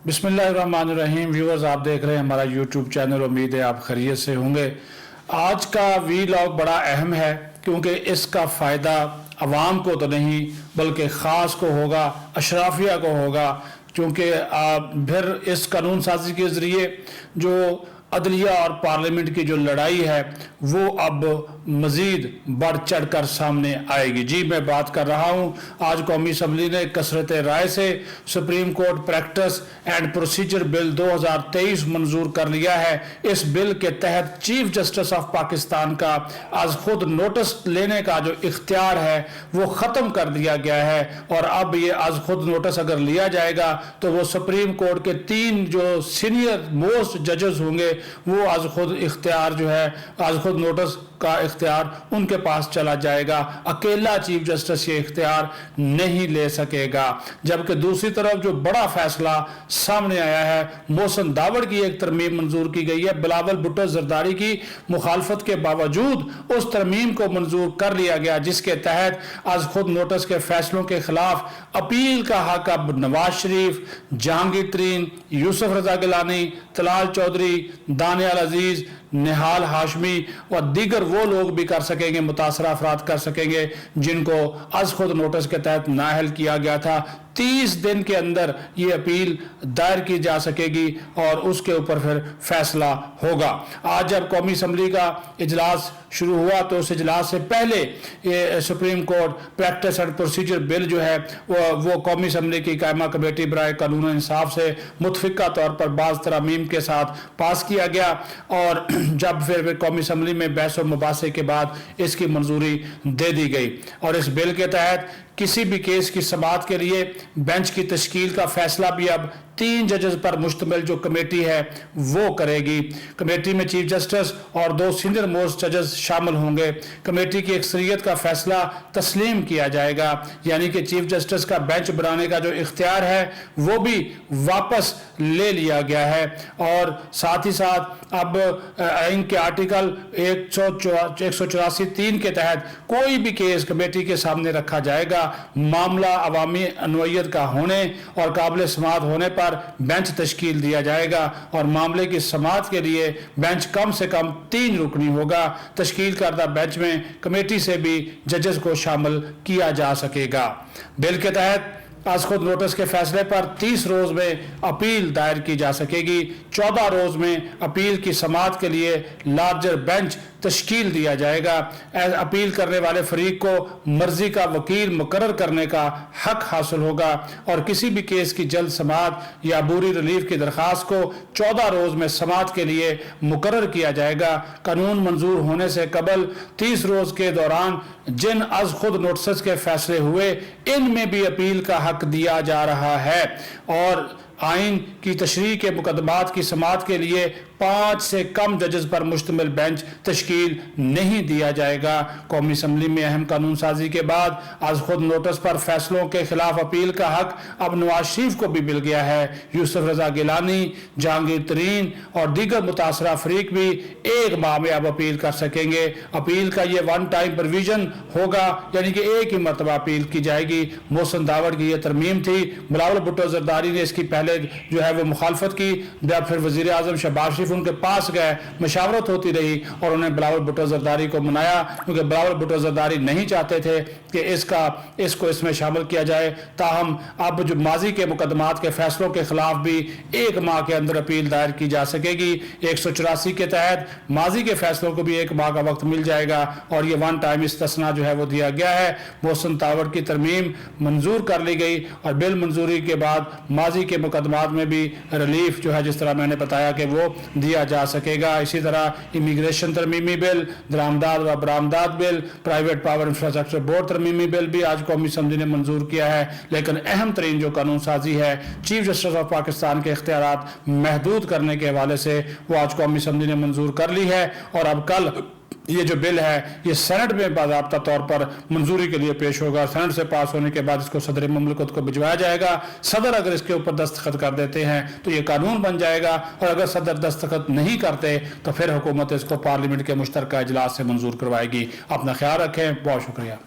बिस्मिल्लाहिर्रहमानिर्रहीम। व्यूअर्स, आप देख रहे हैं हमारा यूट्यूब चैनल। उम्मीद है आप खैरियत से होंगे। आज का वीलॉग बड़ा अहम है क्योंकि इसका फ़ायदा आवाम को तो नहीं बल्कि ख़ास को होगा, अशराफिया को होगा। क्योंकि फिर इस कानून साजी के ज़रिए जो अदलिया और पार्लियामेंट की जो लड़ाई है वो अब मज़ीद बढ़ चढ़ कर सामने आएगी। जी, मैं बात कर रहा हूँ, आज कौमी असम्बली ने कसरत राय से supreme court practice and procedure bill 2023 मंजूर कर लिया है। इस बिल के तहत चीफ जस्टिस ऑफ पाकिस्तान का आज खुद नोटिस लेने का जो इख्तियार है वो ख़त्म कर दिया गया है। और अब ये आज खुद नोटिस अगर लिया जाएगा तो वो सुप्रीम कोर्ट के 3 जो सीनियर मोस्ट जजेस होंगे वो आज खुद इख्तियार जो है, आज खुद नोटिस का इख्तियार उनके पास चला जाएगा। अकेला चीफ जस्टिस ये इख्तियार नहीं ले सकेगा। जबकि दूसरी तरफ जो बड़ा फैसला सामने आया है, मोहसिन दावड़ की एक तरमीम मंजूर की गई है। बिलावल भुट्टो जरदारी की मुखालफत के बावजूद उस तरमीम को मंजूर कर लिया गया जिसके तहत आज खुद नोटिस के फैसलों के खिलाफ अपील का हक अब नवाज शरीफ, जहांगीर तरीन, यूसुफ रजा गिलानी, तलाल चौधरी, दानियाल अजीज, निहाल हाशमी और दीगर वो लोग भी कर सकेंगे, मुतासरा अफराद कर सकेंगे जिनको आज खुद नोटिस के तहत नाअहल किया गया था। 30 दिन के अंदर ये अपील दायर की जा सकेगी और उसके ऊपर फिर फैसला होगा। आज जब कौमी असम्बली का इजलास शुरू हुआ तो उस इजलास से पहले ये supreme court practice and procedure bill जो है वो कौमी असम्बली की कायमा कमेटी बराए कानून इंसाफ से मुतफिका तौर पर बाज़ तरामीम के साथ पास किया गया। और जब फिर कौमी असम्बली में बहस और मुबासे के बाद इसकी मंजूरी दे दी गई। और इस बिल के तहत किसी भी केस की समाअत के लिए बेंच की तश्कील का फैसला भी अब 3 जजेस पर मुश्तमिल जो कमेटी है वो करेगी। कमेटी में चीफ जस्टिस और 2 सीनियर मोस्ट जजेस शामिल होंगे। कमेटी की अक्सरियत का फैसला तस्लीम किया जाएगा, यानी कि चीफ जस्टिस का बेंच बनाने का जो इख्तियार है वो भी वापस ले लिया गया है। और साथ ही साथ अब आइन के आर्टिकल 184(3) के तहत कोई भी केस कमेटी के सामने रखा जाएगा, मामला अवामी अनवैयत का होने और काबिल समाअत होने पर बेंच तश्कील दिया जाएगा। और मामले की समाअत के लिए बेंच कम से कम 3 रुकनी होगा। तश्कील करदा बेंच में कमेटी से भी जजेस को शामिल किया जा सकेगा। बिल के तहत आज खुद नोटिस के फैसले पर 30 रोज में अपील दायर की जा सकेगी। 14 रोज में अपील की समाअत के लिए लार्जर बेंच तश्कील दिया जाएगा। अपील करने वाले फरीक को मर्जी का वकील मुकर्रर करने का हक हासिल होगा और किसी भी केस की जल्द समाअत या अबूरी रिलीफ की दरखास्त को 14 रोज में समाअत के लिए मुकर्रर किया जाएगा। कानून मंजूर होने से कबल 30 रोज के दौरान जिन आज खुद नोटिस के फैसले हुए इनमें भी अपील का हक दिया जा रहा है। और आइन की तशरीह के मुकदमात की समाअत के लिए 5 से कम जजेस पर मुश्तमिल बेंच तश्कील नहीं दिया जाएगा। कौमी असम्बली में अहम कानून साजी के बाद आज खुद नोटिस पर फैसलों के खिलाफ अपील का हक अब नवाज शरीफ को भी मिल गया है। यूसुफ रजा गिलानी, जहांगीर तरीन और दीगर मुतासरा फरीक भी 1 माह में अब अपील कर सकेंगे। अपील का ये 1 टाइम प्रोविजन होगा, यानी कि एक ही मरतबा अपील की जाएगी। मोहसिन दावड़ की यह तरमीम थी। बिलावल भुट्टो जरदारी ने इसकी पहले जो है वो मुखालफत की। जब फिर वजीर आजम शहबाज शरीफ उनके पास गए, मशावरत होती रही और उन्हें बिलावल भुट्टो जरदारी को मनाया, क्योंकि बिलावल भुट्टो जरदारी नहीं चाहते थे कि इसको इसमें शामिल किया जाए। ताहम अब जो माजी के मुकदमात के फैसलों के खिलाफ भी 1 माह के अंदर अपील दायर की जा सकेगी। 184 के तहत माजी के फैसलों को भी 1 माह का वक्त मिल जाएगा और ये 1 टाइम इस्तिस्ना जो है वो दिया गया है। मोहसिन दावड़ की तरमीम मंजूर कर ली गई और बिल मंजूरी के बाद माजी के मुकदमात में भी रिलीफ जो है, जिस तरह मैंने बताया कि वो दिया जा सकेगा। इसी तरह इमिग्रेशन तरमीमी बिल, दरामदाद व बरामदाद bill, private power infrastructure board तरमीमी बिल भी आज कौमी असम्बली ने मंजूर किया है। लेकिन अहम तरीन जो कानून साजी है चीफ जस्टिस ऑफ पाकिस्तान के इख्तियारात महदूद करने के हवाले से वो आज कौमी असम्बली ने मंजूर कर ली है। और अब कल ये जो बिल है ये सेनेट में बाज़ाब्ता तौर पर मंजूरी के लिए पेश होगा। सेनेट से पास होने के बाद इसको सदर मुमलिकत को भिजवाया जाएगा। सदर अगर इसके ऊपर दस्तखत कर देते हैं तो ये कानून बन जाएगा और अगर सदर दस्तखत नहीं करते तो फिर हुकूमत इसको पार्लियामेंट के मुश्तरका इजलास से मंजूर करवाएगी। अपना ख्याल रखें। बहुत शुक्रिया।